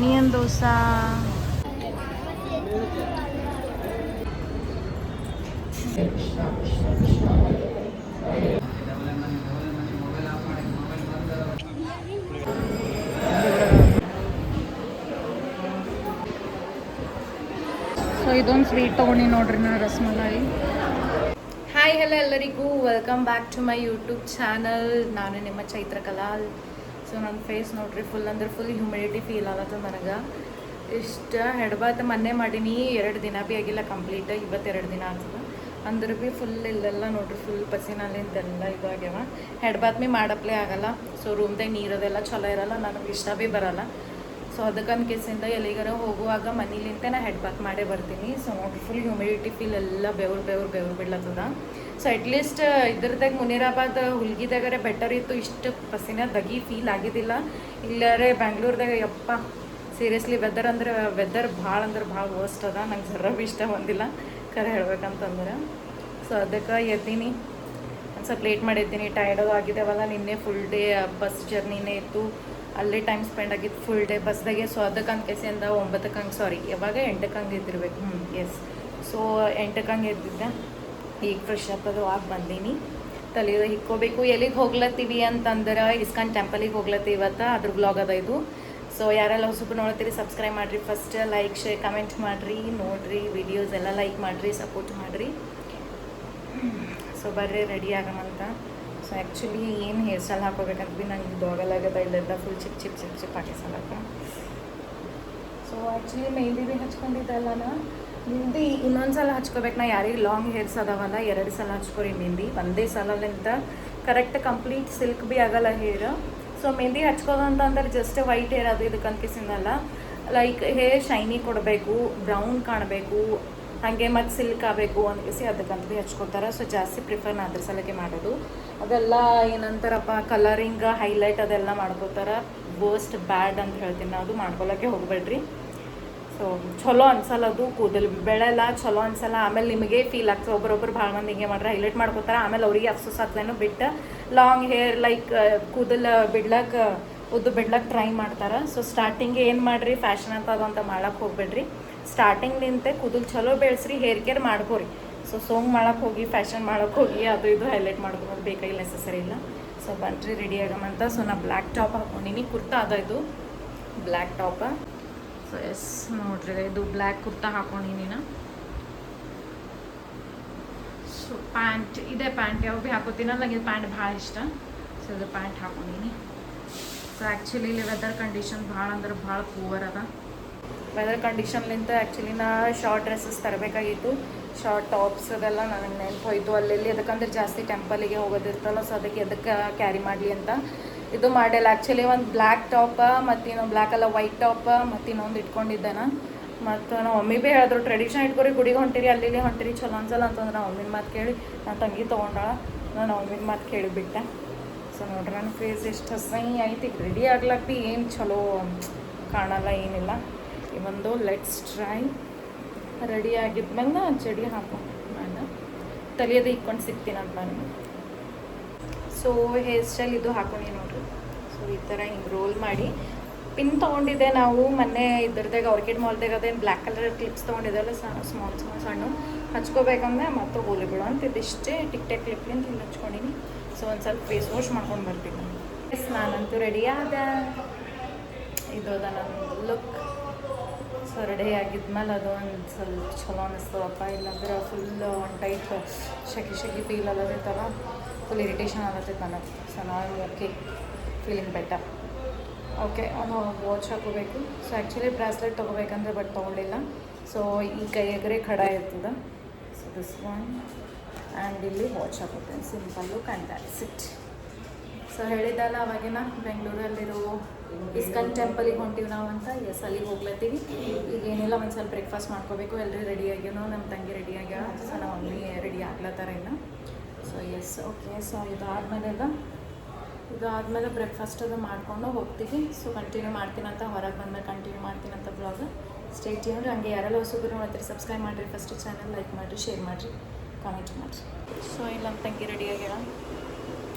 Onion dosa. So ಇದೊಂದು sweet ತೊಗೊಂಡು ನೋಡ್ರಿ ನಾನು, ರಸಮಲಾಯಿ. ಹಾಯ್ ಹಲೋ ಎಲ್ಲರಿಗೂ, welcome back to my YouTube channel. ನಾನು ನಿಮ್ಮ ಚೈತ್ರ ಕಲಾಲ್. ಸೊ ನನ್ನ ಫೇಸ್ ನೋಡ್ರಿ, ಫುಲ್ ಅಂದ್ರೆ ಫುಲ್ ಹ್ಯೂಮಿಡಿಟಿ ಫೀಲ್ ಆಗತ್ತದ ನನಗೆ. ಇಷ್ಟು ಹೆಡ್ಬಾತ್ ಮೊನ್ನೆ ಮಾಡೀನಿ, 2 ದಿನ ಭೀ ಆಗಿಲ್ಲ ಕಂಪ್ಲೀಟ್. ಇವತ್ತು 2 ದಿನ ಆಗ್ತದೆ ಅಂದ್ರೆ ಭೀ ಫುಲ್ ಇಲ್ಲೆಲ್ಲ ನೋಡ್ರಿ, ಫುಲ್ ಪಸಿನಲ್ಲಿಂದೆಲ್ಲ ಇದು ಆಗ್ಯಾವ. ಹೆಡ್ಬಾತ್ ಭೀ ಮಾಡಪ್ಲೇ ಆಗಲ್ಲ. ಸೊ ರೂಮ್ದಾಗ ನೀರದೆಲ್ಲ ಚಲೋ ಇರಲ್ಲ, ನನಗೆ ಇಷ್ಟ ಭೀ ಬರಲ್ಲ. ಸೊ ಅದಕ್ಕಂದು ಕೇಸಿಂದ ಎಲ್ಲಿಗಾರ ಹೋಗುವಾಗ ಮನೇಲಿಂತ ನಾ ಹೆಡ್ ಬಾತ್ ಮಾಡೇ ಬರ್ತೀನಿ. ಸೊ ನೋಡ್ರಿ ಫುಲ್ ಹ್ಯೂಮಿಡಿಟಿ ಫೀಲ್ ಎಲ್ಲ ಬೆವ್ರು ಬಿಡ್ಲತ್ತದ. ಸೊ ಅಟ್ಲೀಸ್ಟ್ ಇದ್ರದಾಗ ಮುನೀರಾಬಾದ್ ಹುಲ್ಗಿದಾಗರೆ ಬೆಟರ್ ಇತ್ತು, ಇಷ್ಟು ಪಸಿನ ದಗಿ ಫೀಲ್ ಆಗಿದ್ದಿಲ್ಲ. ಇಲ್ಲರೇ ಬ್ಯಾಂಗ್ಳೂರ್ದಾಗ ಯಪ್ಪ ಸೀರಿಯಸ್ಲಿ ವೆದರ್ ಭಾಳ ಅಂದ್ರೆ ಭಾಳ ವರ್ಸ್ಟ್ ಅದ. ನಂಗೆ ಜರ ಭೀ ಇಷ್ಟ ಬಂದಿಲ್ಲ ಖರೆ ಹೇಳ್ಬೇಕಂತಂದ್ರೆ. ಸೊ ಅದಕ್ಕೆ ಎದ್ದೀನಿ, ಒಂದು ಸ್ವಲ್ಪ ಲೇಟ್ ಮಾಡಿದ್ದೀನಿ, ಟಯರ್ಡ್ ಆಗಿದ್ದೇವಲ್ಲ. ನಿನ್ನೆ ಫುಲ್ ಡೇ ಬಸ್ ಜರ್ನಿನೇ ಇತ್ತು, ಅಲ್ಲೇ ಟೈಮ್ ಸ್ಪೆಂಡ್ ಆಗಿತ್ತು ಫುಲ್ ಡೇ ಬಸ್ದಾಗೆ. ಸೊ ಅದಕ್ಕೆ ಕೆಸಿಂದ 9ಕ್ಕೆ ಹಂಗೆ, ಸಾರಿ ಯಾವಾಗ 8ಕ್ಕೆ ಹಂಗೆ ಎದ್ದಿರ್ಬೇಕು. ಎಸ್. ಸೊ 8ಕ್ಕೆ ಹಂಗೆ ಎದ್ದಿದ್ದೆ. ಈಗ ಫ್ರೆಶ್ ಅಪ್ ಅದು ಆಗಿ ಬಂದೀನಿ, ತಲೆ ಹಿಕ್ಕೋಬೇಕು. ಎಲ್ಲಿಗೆ ಹೋಗ್ಲತ್ತೀವಿ ಅಂತಂದ್ರೆ ಇಸ್ಕಾನ್ ಟೆಂಪಲಿಗೆ ಹೋಗ್ಲತ್ತೀವಿ ಇವತ್ತು. ಅದ್ರ ಬ್ಲಾಗ್ ಅದ ಇದು. ಸೊ ಯಾರೆಲ್ಲ ಹೊಸಬ್ರು ನೋಡ್ತೀರಿ ಸಬ್ಸ್ಕ್ರೈಬ್ ಮಾಡಿರಿ, ಫಸ್ಟ್ ಲೈಕ್ ಶೇರ್ ಕಮೆಂಟ್ ಮಾಡಿರಿ, ನೋಡಿರಿ ವಿಡಿಯೋಸ್ ಎಲ್ಲ ಲೈಕ್ ಮಾಡಿರಿ, ಸಪೋರ್ಟ್ ಮಾಡಿರಿ. ಸೊ ಬರ್ರಿ ರೆಡಿ ಆಗಮಂತ. ಸೊ ಆ್ಯಕ್ಚುಲಿ ಏನು ಹೇರ್ ಸ್ಟೈಲ್ ಹಾಕೋಬೇಕಂತ ಭೀ ನಂಗೆ ಇದು ಆಗಲಾಗದ. ಇಲ್ಲೆಲ್ಲ ಫುಲ್ ಚಿಪ್ ಹಾಕಿ ಸಾಲಕ್ಕ. ಸೊ ಆ್ಯಕ್ಚುಲಿ ಮೆಹಂದಿ ಭೀ ಹಚ್ಕೊಂಡಿದ್ದಲ್ಲ ನಾ. ಮೆಹಂದಿ ಇನ್ನೊಂದು ಸಲ ಹಚ್ಕೋಬೇಕು. ನಾ ಯಾರಿಗೆ ಲಾಂಗ್ ಹೇರ್ಸ್ ಅದಾವಲ್ಲ 2 ಸಲ ಹಚ್ಕೊರಿ ಮೆಹಂದಿ. ಒಂದೇ ಸಲಲಿಂತ ಕರೆಕ್ಟ್ ಕಂಪ್ಲೀಟ್ ಸಿಲ್ಕ್ ಭೀ ಆಗಲ್ಲ ಹೇರ್. ಸೊ ಮೆಹಂದಿ ಹಚ್ಕೋದಂತಂದ್ರೆ ಜಸ್ಟ್ ವೈಟ್ ಹೇರ್ ಅದು ಇದಕ್ಕೆ ಅನ್ಕಿಸಿಂದಲ್ಲ, ಲೈಕ್ ಹೇರ್ ಶೈನಿ ಕೊಡಬೇಕು, ಬ್ರೌನ್ ಕಾಣಬೇಕು, ಹಾಗೆ ಮತ್ತು ಸಿಲ್ಕ್ ಆಗಬೇಕು ಅನ್ಕಿಸಿ ಅದಕ್ಕಂತ ಭೀ ಹಚ್ಕೊತಾರೆ. ಸೊ ಜಾಸ್ತಿ ಪ್ರಿಫರ್ ನಾ ಅದ್ರ ಸಲಕ್ಕೆ ಮಾಡೋದು. ಅದೆಲ್ಲ ಏನಂತಾರಪ್ಪ ಕಲರಿಂಗ್ ಹೈಲೈಟ್ ಅದೆಲ್ಲ ಮಾಡ್ಕೋತಾರೆ. ವರ್ಸ್ಟ್ ಬ್ಯಾಡ್ ಅಂತ ಹೇಳ್ತೀನಿ ನಾ, ಅದು ಮಾಡ್ಕೊಳಕ್ಕೆ ಹೋಗ್ಬೇಡ್ರಿ. ಸೊ ಚಲೋ ಅನ್ಸಲ್ಲ ಅದು, ಕೂದಲು ಬೆಳೆಲ್ಲ ಚಲೋ ಅನ್ಸಲ್ಲ. ಆಮೇಲೆ ನಿಮಗೆ ಫೀಲ್ ಆಗ್ತದೆ. ಒಬ್ಬರೊಬ್ಬರು ಭಾಳ ಮಂದಿ ಹಿಂಗೆ ಮಾಡ್ರೆ ಹೈಲೈಟ್ ಮಾಡ್ಕೋತಾರೆ, ಆಮೇಲೆ ಅವ್ರಿಗೆ ಅಫ್ಸೋಸ್ ಆಗ್ತದೇನೋ ಬಿಟ್ಟು ಲಾಂಗ್ ಹೇರ್ ಲೈಕ್ ಕೂದಲು ಉದ್ದು ಬಿಡ್ಲಕ್ಕೆ ಟ್ರೈ ಮಾಡ್ತಾರೆ. ಸೊ ಸ್ಟಾರ್ಟಿಂಗ್ ಏನು ಮಾಡಿರಿ, ಫ್ಯಾಷನ್ ಅಂತ ಅದಂತ ಮಾಡಕ್ಕೆ ಹೋಗ್ಬೇಡ್ರಿ. ಸ್ಟಾರ್ಟಿಂಗ್ಲಿಂತೆ ಕೂದಲು ಚಲೋ ಬೆಳೆಸ್ರಿ, ಹೇರ್ ಕೇರ್ ಮಾಡ್ಕೋರಿ. ಸೊ ಸೋಂಗ್ ಮಾಡಕ್ಕೆ ಹೋಗಿ ಫ್ಯಾಷನ್ ಮಾಡಕ್ಕೆ ಹೋಗಿ ಅದು ಇದು ಹೈಲೈಟ್ ಮಾಡ್ಕೊಳೋದು ಬೇಕಾಗಿಲ್ಲ, ನೆಸಸರಿ ಇಲ್ಲ. ಸೊ ಬನ್ರಿ ರೆಡಿ ಆಗಮಂತ. ಸೊ ನಾ ಬ್ಲ್ಯಾಕ್ ಟಾಪ್ ಹಾಕೊಂಡಿನಿ, ಕುರ್ತಾ ಅದ ಇದು ಬ್ಲ್ಯಾಕ್ ಟಾಪ. ಸೊ ಎಸ್ ನೋಡ್ರಿ, ಇದು ಬ್ಲ್ಯಾಕ್ ಕುರ್ತಾ ಹಾಕೊಂಡಿನಿ ನಾ. ಸೊ ಪ್ಯಾಂಟ್ ಇದೆ, ಪ್ಯಾಂಟ್ ಯಾವ ಭೀ ಹಾಕೋತೀನಲ್ಲ, ನನಗೆ ಪ್ಯಾಂಟ್ ಭಾಳ ಇಷ್ಟ. ಸೊ ಇದು ಪ್ಯಾಂಟ್ ಹಾಕೊಂಡಿನಿ. ಸೊ ಆ್ಯಕ್ಚುಲಿ ಇಲ್ಲಿ ವೆದರ್ ಕಂಡೀಷನ್ ಭಾಳ ಅಂದ್ರೆ ಭಾಳ ಪೂವರ್ ಅದ. ವೆದರ್ ಕಂಡೀಷನ್ಲಿಂತ ಆ್ಯಕ್ಚುಲಿ ನಾ ಶಾರ್ಟ್ ಡ್ರೆಸ್ಸಸ್ ತರಬೇಕಾಗಿತ್ತು, ಶಾರ್ಟ್ ಟಾಪ್ಸ್ ಅದೆಲ್ಲ ನನಗೆ ನೆನಪು ಹೋಯ್ತು ಅಲ್ಲೆಲ್ಲಿ. ಅದಕ್ಕಂದ್ರೆ ಜಾಸ್ತಿ ಟೆಂಪಲಿಗೆ ಹೋಗೋದಿರ್ತಲ್ಲ, ಸೊ ಅದಕ್ಕೆ ಕ್ಯಾರಿ ಮಾಡಲಿ ಅಂತ ಇದು ಮಾಡಿಲ್ಲ. ಆ್ಯಕ್ಚುಲಿ ಒಂದು ಬ್ಲ್ಯಾಕ್ ಟಾಪ ಮತ್ತು ಇನ್ನೊಂದು ಬ್ಲ್ಯಾಕ್ ಅಲ್ಲ ವೈಟ್ ಟಾಪ ಮತ್ತು ಇನ್ನೊಂದು ಇಟ್ಕೊಂಡಿದ್ದಾನ. ಮತ್ತು ನಾವು ಮಮ್ಮಿ ಭೀ ಹೇಳಿದ್ರು ಟ್ರೆಡಿಷನ್ ಇಟ್ಕೊರಿ, ಗುಡಿಗೆ ಹೊಂಟಿರಿ ಅಲ್ಲಿ ಹೊಂಟಿರಿ ಚಲೋ ಅನ್ಸಲ್ಲ ಅಂತಂದ್ರೆ ನಾವು ಮಮ್ಮಿನ ಮಾತು ಕೇಳಿ ನಾನು ತಂಗಿ ತೊಗೊಂಡಾಳ, ನಾನು ಮಮ್ಮಿನ ಮಾತು ಕೇಳಿಬಿಟ್ಟೆ. ಸೊ ನೋಡ್ರಿ ನನ್ನ ಫೇಸ್ ಎಷ್ಟು ಹಸೈ ಐತಿ, ರೆಡಿ ಆಗ್ಲಕ್ಕೆ ಭೀ ಏನು ಚಲೋ ಕಾಣಲ್ಲ ಏನಿಲ್ಲ. ಇವೊಂದು ಲೆಟ್ಸ್ ಟ್ರೈ. ರೆಡಿ ಆಗಿದ್ಮೇಲೆ ನಾ ಚಡಿ ಹಾಕೊಂಡು ನಾನು ತಲೆಯದು ಇಕ್ಕೊಂಡು ಸಿಗ್ತೀನಂತ ನಾನು. ಸೊ ಹೇರ್ ಸ್ಟೈಲ್ ಇದು ಹಾಕೊಂಡು ನೋಡ್ರಿ. ಸೊ ಈ ಥರ ಹಿಂಗೆ ರೋಲ್ ಮಾಡಿ ಪಿನ್ ತೊಗೊಂಡಿದ್ದೆ ನಾವು ಮೊನ್ನೆ ಇದ್ರದಾಗ ಆರ್ಕಿಡ್ ಮಾಲ್ದಾಗ. ಅದೇನು ಬ್ಲ್ಯಾಕ್ ಕಲರ್ ಕ್ಲಿಪ್ಸ್ ತೊಗೊಂಡಿದ್ದೆಲ್ಲ ಸ್ಮಾಲ್ ಸಣ್ಣ ಹಚ್ಕೋಬೇಕಂದ್ರೆ ಮತ್ತು ಹೋಲಿ ಬಿಡು ಅಂತ ಇದಿಷ್ಟೇ ಟಿಕ್ ಟಾಕ್ ಕ್ಲಿಪ್ಲಿಂದ ಹಿಂಗೆ ಹಚ್ಕೊಂಡಿನಿ. ಸೊ ಒಂದು ಸ್ವಲ್ಪ ಫೇಸ್ ವಾಶ್ ಮಾಡ್ಕೊಂಡು ಬರ್ತೀನಿ. ಎಸ್ ನಾನಂತೂ ರೆಡಿ ಆದ. ಇದು ಅದ ನನ್ನ ಲುಕ್. ಸೊ ರೆಡಿ ಆಗಿದ್ಮೇಲೆ ಅದು ಒಂದು ಸ್ವಲ್ಪ ಚಲೋ ಅನ್ನಿಸ್ತದಪ್ಪ. ಇಲ್ಲಾಂದ್ರೆ ಫುಲ್ ಒಂದು ಟೈಪ್ ಶೆಕಿ ಫೀಲ್ ಆಗತ್ತೈತಲ್ಲ, ಫುಲ್ ಇರಿಟೇಷನ್ ಆಗತ್ತೈತೆ ನನಗೆ. ಸೊ ನಾನು ಓಕೆ, ಫೀಲಿಂಗ್ ಬೆಟರ್. ಓಕೆ ಅದು ವಾಚ್ ಹಾಕೋಬೇಕು. ಸೊ ಆ್ಯಕ್ಚುಲಿ ಬ್ರಾಸ್ಲೆಟ್ ತೊಗೋಬೇಕಂದ್ರೆ ಬಟ್ ತೊಗೊಂಡಿಲ್ಲ. ಸೊ ಈ ಕೈಯಾಗರೆ ಖಡ ಇರ್ತದೆ. ಸೊ ದಿಸ್ ಒನ್ ಆ್ಯಂಡ್ ಇಲ್ಲಿ ವಾಚ್ ಹಾಕೋತೇನೆ, simple look and that's it. So ಹೇಳಿದ್ದಲ್ಲ ಅವಾಗೇನ ಬೆಂಗಳೂರಲ್ಲಿರೋ ಇಸ್ಕಾನ್ ಟೆಂಪಲಿಗೆ ಹೊಂಟಿವಿ ನಾವು ಅಂತ. ಎಸ್ ಅಲ್ಲಿಗೆ ಹೋಗ್ಲತ್ತೀವಿ. ಈಗ ಏನಿಲ್ಲ, ಒಂದು ಸ್ವಲ್ಪ ಬ್ರೇಕ್ಫಾಸ್ಟ್ ಮಾಡ್ಕೋಬೇಕು. ಎಲ್ಲರೂ ರೆಡಿ ಆಗ್ಯಾವ, ನಮ್ಮ ತಂಗಿ ರೆಡಿ ಆಗ್ಯಾವ. ಸೊ ನಾವು ಮಮ್ಮಿ ರೆಡಿ ಆಗ್ಲತ್ತಾರ ಇನ್ನು. So yes okay. ಸೊ ಇದಾದಮೇಲೆ ಬ್ರೇಕ್ಫಾಸ್ಟ್ ಅದು ಮಾಡಿಕೊಂಡು ಹೋಗ್ತೀವಿ. ಸೊ ಕಂಟಿನ್ಯೂ ಮಾಡ್ತೀನಂತ, ಹೊರಗೆ ಬಂದಾಗ ಕಂಟಿನ್ಯೂ ಮಾಡ್ತೀನಂತ ಬ್ಲಾಗ್. Stay tuned. ಹಂಗೆ ಯಾರೆಲ್ಲ ಹೊಸಬ್ರು ನೋಡ್ತೀರಿ ಸಬ್ಸ್ಕ್ರೈಬ್ ಮಾಡಿರಿ, ಫಸ್ಟ್ ಚಾನಲ್ ಲೈಕ್ ಮಾಡಿರಿ, ಶೇರ್ ಮಾಡಿರಿ, ಕಾಮೆಂಟ್ ಮಾಡಿರಿ. ಸೊ ಇಲ್ಲಿ ನಮ್ಮ ತಂಗಿ ರೆಡಿ ಆಗ್ಯಾಳ.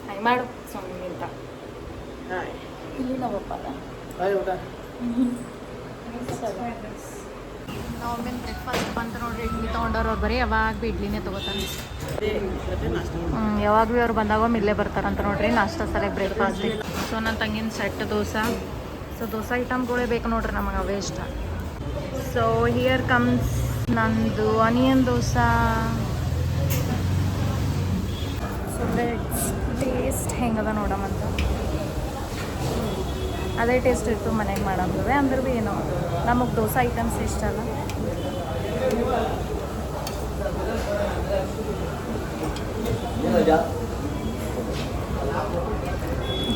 ಹಾಯ್ ಮಾಡು ಸ್ವಾಮಿ ಅಂತ. ಇಲ್ಲಿ ನಮ್ಮಪ್ಪ ಅದ. ನಾವೇನು ಬ್ರೇಕ್ಫಾಸ್ಟ್ ಬಂತು ನೋಡ್ರಿ, ಇಡ್ಲಿ ತೊಗೊಂಡವ್ರು ಅವ್ರು ಬರೀ ಯಾವಾಗ ಭೀ ಇಡ್ಲಿನೇ ತೊಗೋತಾರೆ. ಯಾವಾಗ ಭೀ ಅವ್ರು ಬಂದಾಗ ಇಲ್ಲೇ ಬರ್ತಾರಂತ ನೋಡ್ರಿ ನಾಷ್ಟ ಸಲ ಬ್ರೇಕ್ಫಾಸ್ಟ್. ಸೊ ನನ್ನ ತಂಗಿನ ಸೆಟ್ ದೋಸೆ. ಸೊ ದೋಸೆ ಐಟಮ್ಗಳೇ ಬೇಕು ನೋಡ್ರಿ ನಮಗೆ, ಅವೇ ಇಷ್ಟ. ಸೊ ಹಿಯರ್ ಕಮ್ಸ್ ನಂದು ಆನಿಯನ್ ದೋಸೆ. ಸೊ ಟೇಸ್ಟ್ ಹೆಂಗದ ನೋಡಮಂತ. ಅದೇ ಟೇಸ್ಟ್ ಇತ್ತು ಮನೆಗೆ ಮಾಡಂದ್ರೆ, ಅಂದ್ರೆ ಭೀ ಏನೋ ನಮಗೆ ದೋಸೆ ಐಟಮ್ಸ್ ಇಷ್ಟ ಅಲ್ಲ.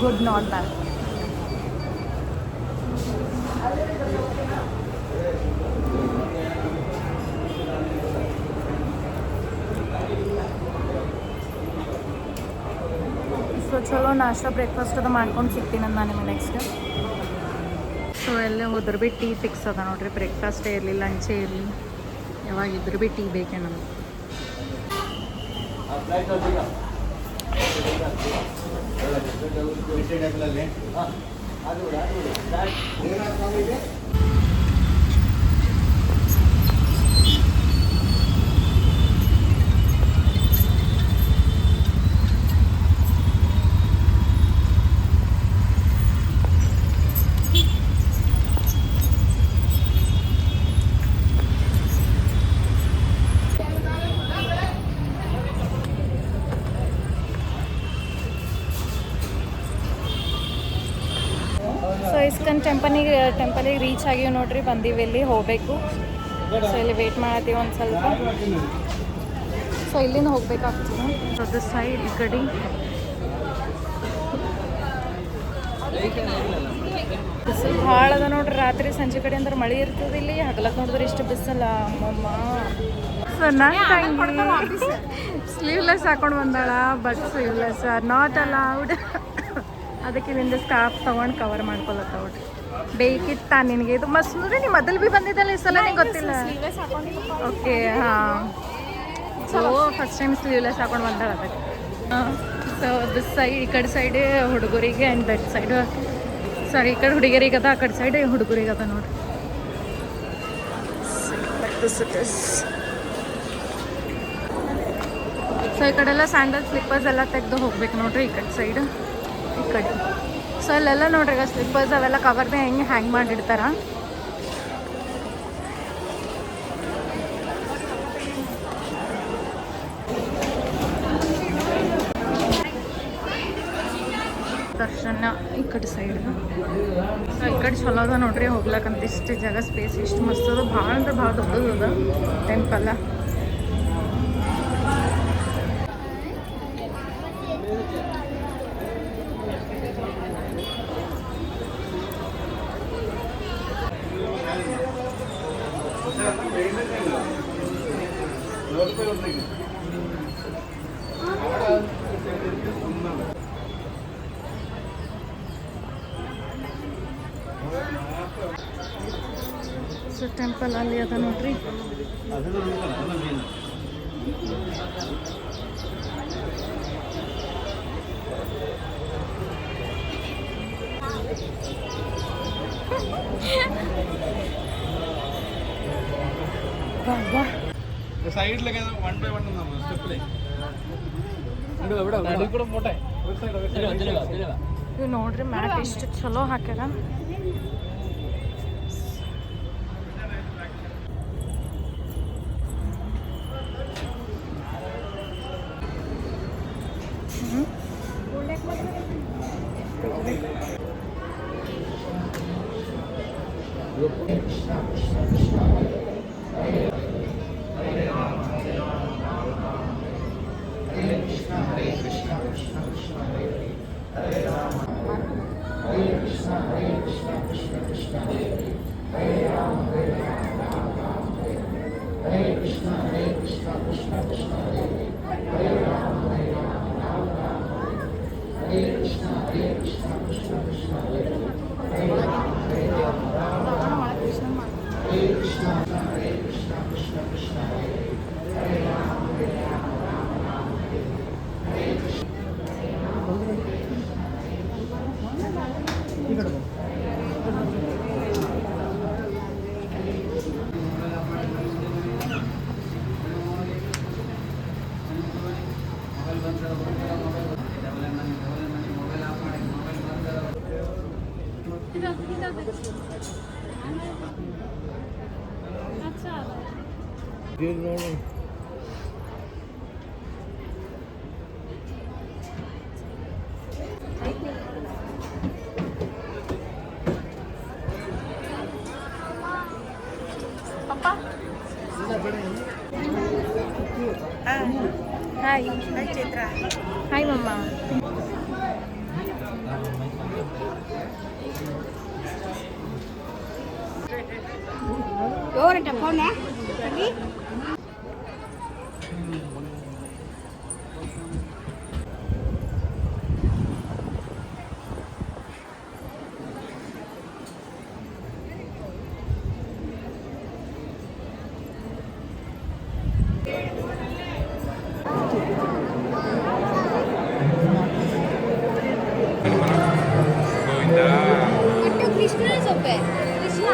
Good, not bad. ಸೊ ಚಲೋ ನಾಷ್ಟ ಬ್ರೇಕ್ಫಾಸ್ಟ್ ಅದು ಮಾಡ್ಕೊಂಡು ಸಿಗ್ತೀನಿ ನಾನು ನಿಮಗೆ ನೆಕ್ಸ್ಟ್. ಸೊ ಎಲ್ಲ ಹೋದ್ರೆ ಭೀ ಟೀ ಫಿಕ್ಸ್ ಅದ ನೋಡ್ರಿ. ಬ್ರೇಕ್ಫಾಸ್ಟೇ ಇರಲಿ, ಲಂಚೇ ಇರಲಿ, ಯಾವಾಗ ಇದ್ರೆ ಭೀ ಟೀ ಬೇಕೇ ನಮಗೆ. ಸೊ ಇಸ್ಕನ್ ಟೆಂಪಲಿಗೆ ರೀಚ್ ಆಗಿವಿ ನೋಡ್ರಿ, ಬಂದೀವಿ, ಇಲ್ಲಿ ಹೋಗಬೇಕು. ಸೊ ಇಲ್ಲಿ ವೇಟ್ ಮಾಡತ್ತೀವಿ ಒಂದು ಸ್ವಲ್ಪ. ಸೊ ಇಲ್ಲಿಂದ ಹೋಗ್ಬೇಕಾಗ್ತದೆ. ಸೊ ದ ಸೈಡ್ ಈ ಕಡೆ ಬಿಸಿಲು ಭಾಳ ಅದ ನೋಡ್ರಿ. ರಾತ್ರಿ ಸಂಜೆ ಕಡೆ ಅಂದ್ರೆ ಮಳೆ ಇರ್ತದೆ, ಇಲ್ಲಿ ಹಗಲಕ್ಕೆ ನೋಡಿದ್ರೆ ಇಷ್ಟು ಬಿಸಿಲ ಅಮ್ಮಮ್ಮ. ಸೊ ನನ್ನ ಸ್ಲೀವ್ಲೆಸ್ ಹಾಕೊಂಡು ಬಂದಾಳ, ಬಟ್ ಸ್ಲೀವ್ಲೆಸ್ ನಾಟ್ ಅಲೌಡ್. ಅದಕ್ಕೆ ಇಲ್ಲಿಂದ ಸ್ಕಾರ್ಫ್ ತೊಗೊಂಡು ಕವರ್ ಮಾಡ್ಕೊಳತ್ತವ್ರಿ. ಬೇಕಿತ್ತ ನಿನಗೆ ಇದು ಮಸ್ತ್ ನೋಡ್ರಿ. ನೀವು ಮೊದಲು ಭೀ ಬಂದಿದ್ದಲ್ಲ, ಈ ಸಲ ನಿಂಗೆ ಗೊತ್ತಿಲ್ಲ. ಓಕೆ, ಹಾಂ. ಸೊ ಫಸ್ಟ್ ಟೈಮ್ ಸ್ಲೀವ್ಲೆಸ್ ಹಾಕೊಂಡು ಬಂದಾಳ ಅದಕ್ಕೆ. ಸೊ ದಿಸ್ ಸೈಡ್, ಈ ಕಡೆ ಸೈಡ್ ಹುಡುಗರಿಗೆ ಆ್ಯಂಡ್ ದಟ್ ಸೈಡ್, ಸಾರಿ ಈ ಕಡೆ ಹುಡುಗರಿಗೆ ಅದ, ಆ ಕಡೆ ಸೈಡ್ ಹುಡುಗರಿಗೆ ಅದ ನೋಡ್ರಿ. ಸೊ ಈ ಕಡೆಲ್ಲ ಸ್ಯಾಂಡಲ್ ಸ್ಲಿಪ್ಪರ್ಸ್ ಎಲ್ಲ ತೆಗೆದು ಹೋಗ್ಬೇಕು ನೋಡ್ರಿ, ಈ ಕಡೆ ಸೈಡ್ ಈ ಕಡೆ. ಸೊ ಅಲ್ಲೆಲ್ಲ ನೋಡ್ರಿ ಈಗ ಸ್ಲಿಪ್ಪರ್ಸ್ ಅವೆಲ್ಲ ಕವರ್ನ ಹೆಂಗೆ ಹ್ಯಾಂಗ್ ಮಾಡಿಡ್ತಾರ. ದರ್ಶನ ಈ ಕಡೆ ಸೈಡ್. ಸೊ ಈ ಕಡೆ ಚಲೋ ಅದ ನೋಡ್ರಿ ಹೋಗ್ಲಕ್ಕಂತ. ಇಷ್ಟು ಜಾಗ ಸ್ಪೇಸ್ ಇಷ್ಟು ಮಸ್ತ್ ಅದ, ಭಾಳ ಅಂದ್ರೆ ಭಾಳ ದೊಡ್ಡದು ಅದ ಟೆಂಪಲ್. ಸೊ ಟೆಂಪಲ್ ಅಲ್ಲಿ ಅದ ನೋಡ್ರಿ. സൈഡിൽ വൺ ബൈ വൺ സ്റ്റെപ്പിലേ പോട്ടെ. ಇವು ನೋಡ್ರಿ ಮ್ಯಾಟ್ ಎಷ್ಟು ಚಲೋ ಹಾಕ್ಯಾರ. ಪಪ್ಪ ಹಾಯ್ ಚೈತ್ರ ಹಾಯ್ ಮಮ್ಮ. ఎవరంట ఫోన్ కృష్ణ చెప్పే కృష్ణ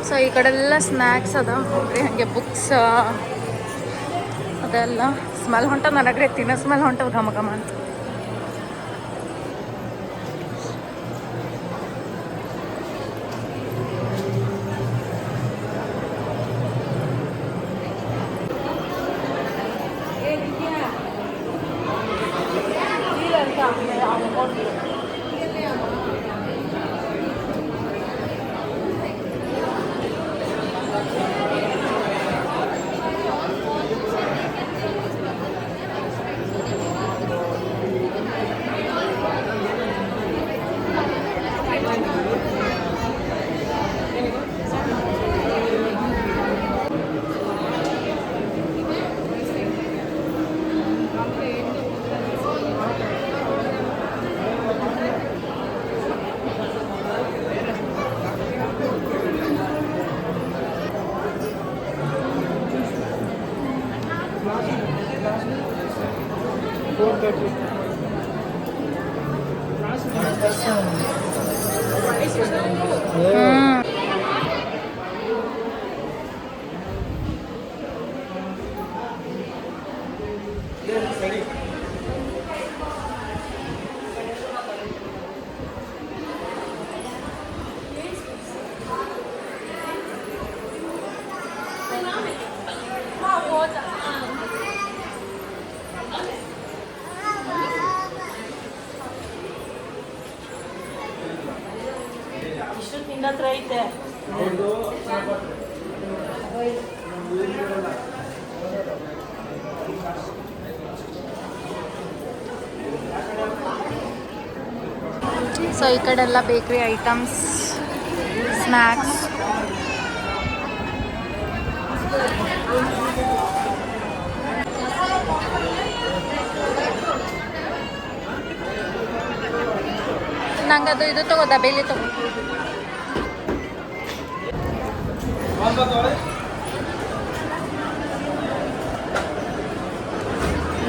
ಸೊ ಈ ಕಡೆಲ್ಲ ಸ್ನ್ಯಾಕ್ಸ್ ಅದ ನೋಡ್ರಿ, ಹಾಗೆ ಬುಕ್ಸ್ ಅದೆಲ್ಲ ಸ್ಮೆಲ್ ಹೊಂಟದ ನನಗ್ರೆ ತಿನ್ನೋ ಸ್ಮೆಲ್ ಹೊಂಟದ ಘಮ ಘಮ ಅಂತ. ಹತ್ರ ಐತೆ. ಸೊ ಈ ಕಡೆ ಎಲ್ಲ ಬೇಕ್ರಿ ಐಟಮ್ಸ್, ಸ್ನ್ಯಾಕ್ಸ್. ನಂಗೆ ಅದು ಇದು ತಗೋ, ದಬೇಲಿ ತಗೋ.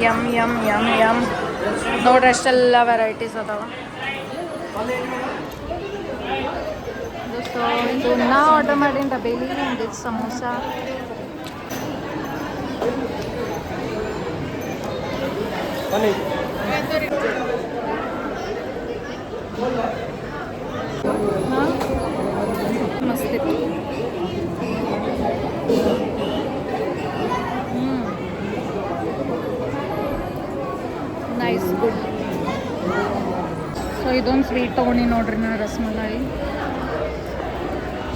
ಯಮ್ ಯಮ್ ಯಮ್ ಯಮ್ ನೋಡ್ರಿ, ಅಷ್ಟೆಲ್ಲ ವೆರೈಟೀಸ್ ಅದಾವ. ಸೊ ಇದು ನಾ ಆರ್ಡರ್ ಮಾಡೀನಿ ಡಬೇಲಿ, ಇದು ಸಮೋಸ. ಮಸ್ತ್ ಇತ್ತು. Nice, good. ಸೊ ಇದೊಂದು ಸ್ವೀಟ್ ತೊಗೊಂಡು ನೋಡ್ರಿ ನಾ ರಸಮಲಾಯಿ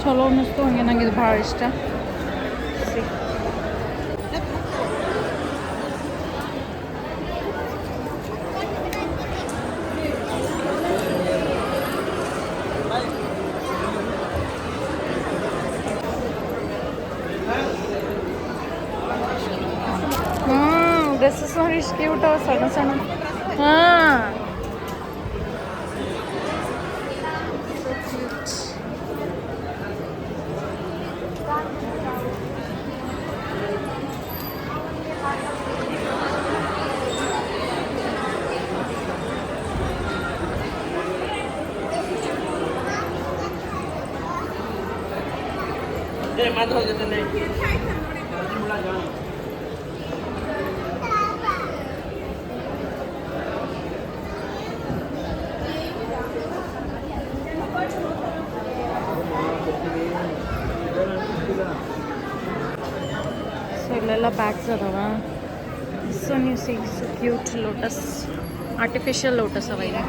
ಚಲೋ ಅನ್ನಿಸ್ತು. ಹಂಗೆ ನಂಗೆ ಇದು ಭಾಳ ಇಷ್ಟ. ದಿಸ್ ಇಸ್ ನಾಟ್ ಇಷ್ಟು ಕ್ಯೂಟ್ ಸಣ್ಣ ಸಣ್ಣ. ಹಾಂ ಸೊ ಇಲ್ಲೆಲ್ಲ ಬ್ಯಾಗ್ಸ್ ಅದಾವ. ಸೊ ನೀವು see so cute lotus, artificial lotus ಅವ ಇಲ್ಲ.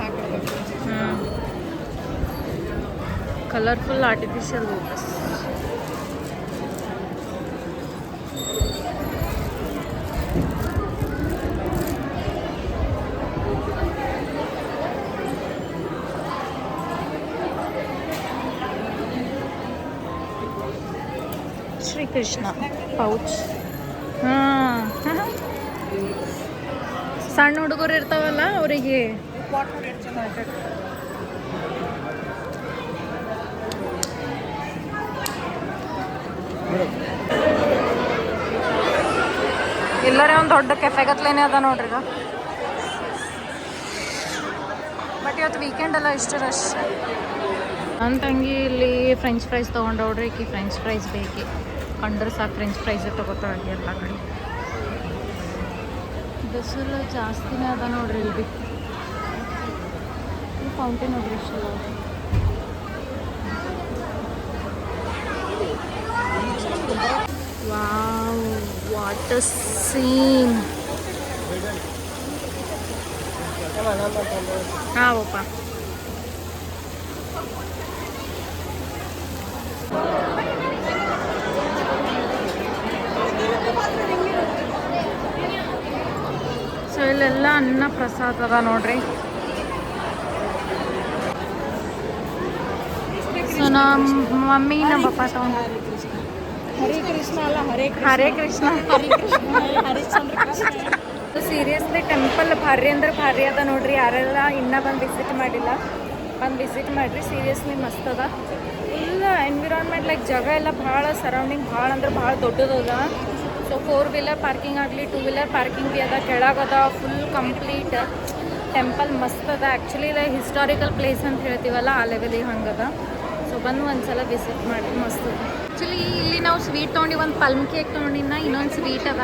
Colourful artificial lotus. Shrikrishna pouch. ಹಾಂ ಸಣ್ಣ ಹುಡುಗರು ಇರ್ತಾವಲ್ಲ ಅವರಿಗೆ. ಎಲ್ಲರೇ ಒಂದು ದೊಡ್ಡ ಕೆಫೆಗತ್ಲೇನೆ ಅದ ನೋಡ್ರಿ ಈಗ. ಬಟ್ ಇವತ್ತು ವೀಕೆಂಡ್ ಅಲ್ಲ ಇಷ್ಟು ರಶ್. ನನ್ನ ತಂಗಿ ಇಲ್ಲಿ ಫ್ರೆಂಚ್ ಫ್ರೈಸ್ ತೊಗೊಂಡವ್ರಿ. ಈಕಿ ಫ್ರೆಂಚ್ ಫ್ರೈಸ್ ಬೇಕಿ ಕಂಡ್ರೆ ಸಾಕು ಫ್ರೆಂಚ್ ಫ್ರೈಸೇ ತೊಗೋತಾಳೆ ಎಲ್ಲ ಕಡೆ. ಬಿಸಿಲು ಜಾಸ್ತಿನೇ ಅದ ನೋಡ್ರಿ ಇಲ್ಲಿ. ಈ ಫೌಂಟೇನ್ ನೋಡ್ರಿ ಎಷ್ಟು. Wow what a scene. ಹಾಂ ಓಪ ಸೊ ಇಲ್ಲೆಲ್ಲ ಅನ್ನ ಪ್ರಸಾದ ಅದ ನೋಡ್ರಿ. ಸೊ ನಮ್ಮ ಮಮ್ಮಿ ನಮ್ಮ ಪಪ್ಪ ತಗೊಂಡು ಹರೇ ಕೃಷ್ಣ ಅಲ್ಲ ಹರೇ ಕೃಷ್ಣ. ಸೀರಿಯಸ್ಲಿ ಟೆಂಪಲ್ ಭಾರಿ ಅಂದ್ರೆ ಭಾರಿ ಅದ ನೋಡ್ರಿ. ಯಾರೆಲ್ಲ ಇನ್ನೂ ಬಂದು ವಿಸಿಟ್ ಮಾಡಿಲ್ಲ ಬಂದು ವಿಸಿಟ್ ಮಾಡಿರಿ. ಸೀರಿಯಸ್ಲಿ ಮಸ್ತ್ ಅದ. ಫುಲ್ ಎನ್ವಿರಾನ್ಮೆಂಟ್ ಲೈಕ್ ಜಾಗ ಎಲ್ಲ ಭಾಳ ಸರೌಂಡಿಂಗ್ ಭಾಳ ಅಂದ್ರೆ ಭಾಳ ದೊಡ್ಡದದ. ಸೊ 4 ವೀಲರ್ ಪಾರ್ಕಿಂಗ್ ಆಗಲಿ 2 ವೀಲರ್ ಪಾರ್ಕಿಂಗ್ ಭೀ ಅದ. ಕೆಳಗದ ಫುಲ್ ಕಂಪ್ಲೀಟ್ ಟೆಂಪಲ್ ಮಸ್ತ್ ಅದ. ಆ್ಯಕ್ಚುಲಿ ಲೈಕ್ ಹಿಸ್ಟಾರಿಕಲ್ ಪ್ಲೇಸ್ ಅಂತ ಹೇಳ್ತೀವಲ್ಲ ಆ ಲೆವೆಲಿಗೆ ಹಂಗದ. ಸೊ ಬಂದು ಒಂದ್ಸಲ ವಿಸಿಟ್ ಮಾಡಿ ಮಸ್ತ್ ಅದ. ಆ್ಯಕ್ಚುಲಿ ಇಲ್ಲಿ ನಾವು ಸ್ವೀಟ್ ತೊಗೊಂಡು ಒಂದು ಪಲ್ಮ್ ಕೇಕ್ ತೊಗೊಂಡಿನ ಇನ್ನೊಂದು ಸ್ವೀಟ್ ಅದ.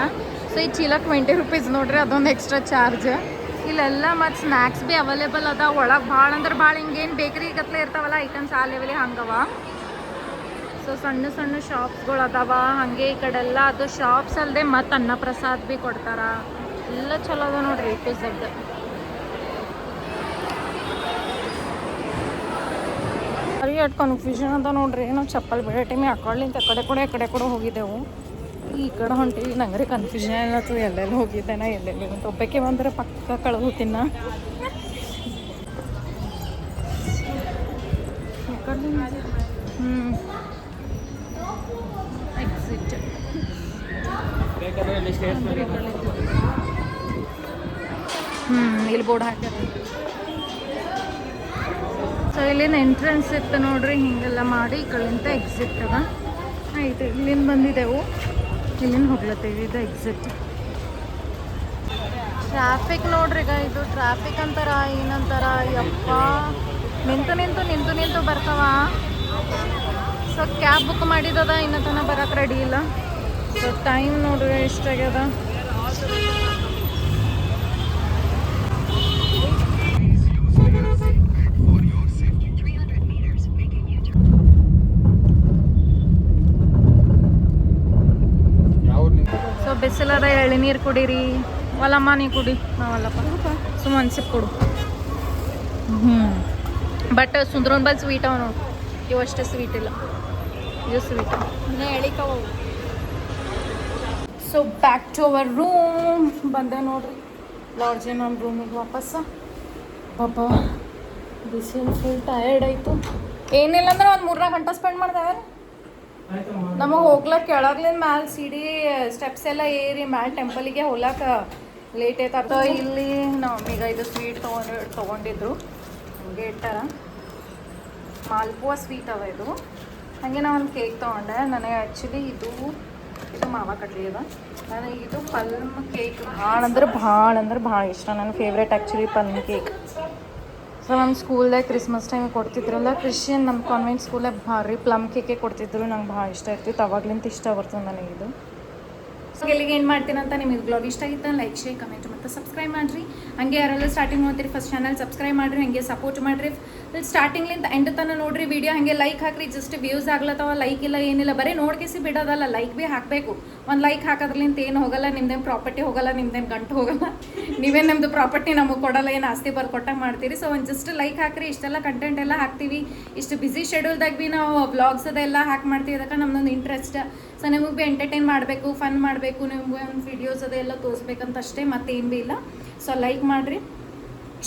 ಸೊ ಈ ಚೀಲ 20 ರೂಪೀಸ್ ನೋಡ್ರಿ, ಅದೊಂದು ಎಕ್ಸ್ಟ್ರಾ ಚಾರ್ಜ್. ಇಲ್ಲೆಲ್ಲ ಮತ್ತು ಸ್ನ್ಯಾಕ್ಸ್ ಭೀ ಅವೈಲೇಬಲ್ ಅದ. ಒಳಗೆ ಭಾಳ ಅಂದ್ರೆ ಭಾಳ ಹಿಂಗೇನು ಬೇಕ್ರಿ ಗತ್ಲೆ ಇರ್ತಾವಲ್ಲ ಐಟಮ್ಸ್ ಆ ಲೆವೆಲಿಗೆ ಹಂಗವ. ಸೊ ಸಣ್ಣ ಸಣ್ಣ ಶಾಪ್ಸ್ಗಳು ಅದಾವ. ಹಾಗೆ ಈ ಕಡೆ ಎಲ್ಲ ಅದು ಶಾಪ್ಸ್ ಅಲ್ಲದೆ ಮತ್ತು ಅನ್ನ ಪ್ರಸಾದ ಭೀ ಕೊಡ್ತಾರ. ಎಲ್ಲ ಚಲೋ ಅದ ನೋಡ್ರಿ ಟು ಝೆಡ್. ಸರಿ ಅಟ್ ಕನ್ಫ್ಯೂಷನ್ ಅದ ನೋಡ್ರಿ. ನಾವು ಚಪ್ಪಲ್ ಬೇರೆ ಟೈಮಿಗೆ ಹಾಕೊಳ್ಳಿಂತ ಕಡೆ ಕಡೆ ಹೋಗಿದ್ದೆವು. ಈ ಕಡೆ ಹೊಂಟಿವಿ ನಂಗೆ ಕನ್ಫ್ಯೂಷನ್ ಏನಾಯ್ತು ಎಲ್ಲೆಲ್ಲಿ ಹೋಗಿದ್ದೆ ನಾ ಎಲ್ಲೆಲ್ಲಿ ಅಂತ. ಒಬ್ಬಕ್ಕೆ ಬಂದರೆ ಪಕ್ಕ ಕಳೆದು ಹೋಗ್ತೀನಿ ನಾ. ಎಕ್ಸಿಟ್ ಇಲ್ಲಿ ಬೋರ್ಡ್ ಹಾಕ್ಯಾರ. ಸೊ ಇಲ್ಲಿಂದ ಎಂಟ್ರೆನ್ಸ್ ಇತ್ತು ನೋಡ್ರಿ. ಹಿಂಗೆಲ್ಲ ಮಾಡಿ ಈ ಕಡೆಯಿಂದ ಎಕ್ಸಿಟ್ ಅದ. ಆಯ್ತು ಇಲ್ಲಿಂದ ಬಂದಿದ್ದೆವು, ಇಲ್ಲಿಂದ ಹೋಗ್ಲತ್ತೀವಿ. ಇದು ಎಕ್ಸಿಟ್. ಟ್ರಾಫಿಕ್ ನೋಡ್ರಿ ಈಗ. ಇದು ಟ್ರಾಫಿಕ್ ಅಂತಾರ ಏನಂತಾರ ಯಪ್ಪ. ನಿಂತು ಬರ್ತಾವ. ಸೊ ಕ್ಯಾಬ್ ಬುಕ್ ಮಾಡಿದದ ಇನ್ನೂ ತನಕ ಬರೋಕೆ ರೆಡಿ ಇಲ್ಲ. ಸೊ ಟೈಮ್ ನೋಡ್ರಿ ಎಷ್ಟಾಗ್ಯದ. ಸೊ ಬಿಸಿಲದ ಎಳ್ನೀರು ಕುಡೀರಿ. ಒಲಮ್ಮ ನೀ ಕುಡಿ. ನಾವಲ್ಲಪ್ಪ ಸುಮ್ಮನೆ ಸಿಪ್ ಕೊಡು. ಬಟ್ ಸುಂದ್ರೋನ್ ಬಲ್ ಸ್ವೀಟ್ ಅವ ನೋಡು, ಇವು ಅಷ್ಟೇ ಸ್ವೀಟ್ ಇಲ್ಲ, ಇದು ಸ್ವೀಟ್. ಇನ್ನ ಎಳಿಕವ so back to our room ಬಂದೆ ನೋಡ್ರಿ, ಲಾಡ್ಜ್ ನಮ್ಮ ರೂಮಿಗೆ ವಾಪಸ್ಸ. ಪಾಪ ಬಿಸಿಲು ಫುಲ್ ಟಯರ್ಡ್ ಆಯಿತು. ಏನಿಲ್ಲ ಅಂದ್ರೆ ಒಂದು 3-4 ಗಂಟೆ ಸ್ಪೆಂಡ್ ಮಾಡ್ದೇವೆ. ನಮಗೆ ಹೋಗ್ಲಕ್ಕೆ ಕೆಳಗ್ಲಿಂದ ಮ್ಯಾಲೆ ಸಿಡಿ ಸ್ಟೆಪ್ಸ್ ಎಲ್ಲ ಏರಿ ಮ್ಯಾಲೆ ಟೆಂಪಲಿಗೆ ಹೋಗ್ಲಕ್ಕ ಲೇಟ್ ಆಯ್ತು. ಇಲ್ಲಿ ನಮ್ಮೀಗ ಇದು ಸ್ವೀಟ್ ತೊಗೊಂಡಿದ್ರು, ಹಂಗೆ ಇಟ್ಟಾರ. ಮಾಲ್ಪುವ ಸ್ವೀಟ್ ಅವ ಇದು. ಹಾಗೆ ನಾನು ಒಂದು ಕೇಕ್ ತೊಗೊಂಡೆ. ನನಗೆ ಆ್ಯಕ್ಚುಲಿ ಇದು ಮಾವ ಕಡ್ಲಿ ಅದ. ನನಗೆ ಇದು ಪಲ್ಮ್ ಕೇಕ್ ಭಾಳ ಇಷ್ಟ. ನನ್ನ ಫೇವ್ರೇಟ್ ಆ್ಯಕ್ಚುಲಿ ಪಲ್ಮ್ ಕೇಕ್. ಸೊ ನಮ್ಮ ಸ್ಕೂಲ್ದಾಗ ಕ್ರಿಸ್ಮಸ್ ಟೈಮ್ ಕೊಡ್ತಿದ್ರಲ್ಲ, ಕ್ರಿಶ್ಚಿಯನ್ ನಮ್ಮ ಕಾನ್ವೆಂಟ್ ಸ್ಕೂಲಾಗ ಭಾರಿ ಪ್ಲಮ್ ಕೇಕೆ ಕೊಡ್ತಿದ್ರು. ನಂಗೆ ಭಾಳ ಇಷ್ಟ ಇರ್ತಿತ್ತು, ಅವಾಗ್ಲಿಂತ ಇಷ್ಟ ಬರ್ತದೆ ನನಗಿದು. ಸೊ ಎಲ್ಲಿಗೆ ಏನು ಮಾಡ್ತೀನಿ ಅಂತ ನಿಮಗೆ ಬ್ಲಾಗ್ ಇಷ್ಟ ಆಗಿತ್ತು ಲೈಕ್, ಶೇರ್, ಕಮೆಂಟ್ ಮತ್ತು ಸಬ್ಸ್ಕ್ರೈಬ್ ಮಾಡಿರಿ. ಹಂಗೆ ಯಾರೆಲ್ಲ ಸ್ಟಾರ್ಟಿಂಗ್ ನೋಡ್ತೀರಿ ಫಸ್ಟ್ ಚಾನಲ್ ಸಬ್ಸ್ಕ್ರೈಬ್ ಮಾಡಿರಿ, ಹಂಗೆ ಸಪೋರ್ಟ್ ಮಾಡಿರಿ. ಸ್ಟಾರ್ಟಿಂಗ್ಲಿಂದ ಎಂಡ್ ತನಕ ನೋಡ್ರಿ ವಿಡಿಯೋ. ಹಾಗೆ ಲೈಕ್ ಹಾಕ್ರಿ, ಜಸ್ಟ್ ವ್ಯೂಸ್ ಆಗ್ಲತ್ತವ, ಲೈಕ್ ಇಲ್ಲ ಏನಿಲ್ಲ, ಬರೀ ನೋಡ್ಕಿಸಿ ಬಿಡೋದಲ್ಲ, ಲೈಕ್ ಭೀ ಹಾಕಬೇಕು. ಒಂದು ಲೈಕ್ ಹಾಕೋದ್ರಲಿಂತ ಏನು ಹೋಗಲ್ಲ, ನಿಮ್ದೇನು ಪ್ರಾಪರ್ಟಿ ಹೋಗಲ್ಲ, ನಿಮ್ದೇನು ಗಂಟು ಹೋಗಲ್ಲ, ನೀವೇನು ನಿಮ್ಮದು ಪ್ರಾಪರ್ಟಿ ನಮಗೆ ಕೊಡಲ್ಲ, ಏನು ಆಸ್ತಿ ಬರ್ಕೊಟ್ಟಾಗ ಮಾಡ್ತೀರಿ. ಸೊ ಒಂದು ಜಸ್ಟ್ ಲೈಕ್ ಹಾಕ್ರಿ. ಇಷ್ಟೆಲ್ಲ ಕಂಟೆಂಟ್ ಎಲ್ಲ ಹಾಕ್ತೀವಿ, ಇಷ್ಟು ಬ್ಯುಸಿ ಶೆಡ್ಯೂಲ್ದಾಗ ಭೀ ನಾವು ವ್ಲಾಗ್ಸ್ ಅದೆಲ್ಲ ಹಾಕಿ ಮಾಡ್ತೀವಿ. ಅದಕ್ಕೆ ನಮ್ಮದೊಂದು ಇಂಟ್ರೆಸ್ಟ್. ಸೊ ನಿಮಗೆ ಭೀ ಎಂಟರ್ಟೈನ್ ಮಾಡಬೇಕು, ಫನ್ ಮಾಡಬೇಕು, ನಿಮ್ಗೆ ಒಂದು ವಿಡಿಯೋಸ್ ಅದೆಲ್ಲ ತೋರಿಸ್ಬೇಕಂತ ಅಷ್ಟೇ, ಮತ್ತೇನು ಭೀ ಇಲ್ಲ. ಸೊ ಲೈಕ್ ಮಾಡಿರಿ,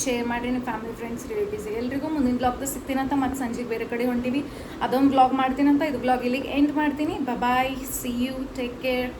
ಶೇರ್ ಮಾಡಿರಿ ನಿಮ್ಮ ಫ್ಯಾಮಿಲಿ, ಫ್ರೆಂಡ್ಸ್, ರಿಲೇಟಿವ್ಸ್ ಎಲ್ರಿಗೂ. ಮುಂದಿನ ಬ್ಲಾಗ್ದಾಗ ಸಿಗ್ತೀನಂತ, ಮತ್ತು ಸಂಜೆಗೆ ಬೇರೆ ಕಡೆ ಹೊಂಟೀವಿ, ಅದೊಂದು ಬ್ಲಾಗ್ ಮಾಡ್ತೀನಂತ. ಇದು ಬ್ಲಾಗ್ ಇಲ್ಲಿಗೆ ಎಂಡ್ ಮಾಡ್ತೀನಿ. ಬಾಯ್, ಸಿ ಯು, ಟೇಕ್ ಕೇರ್.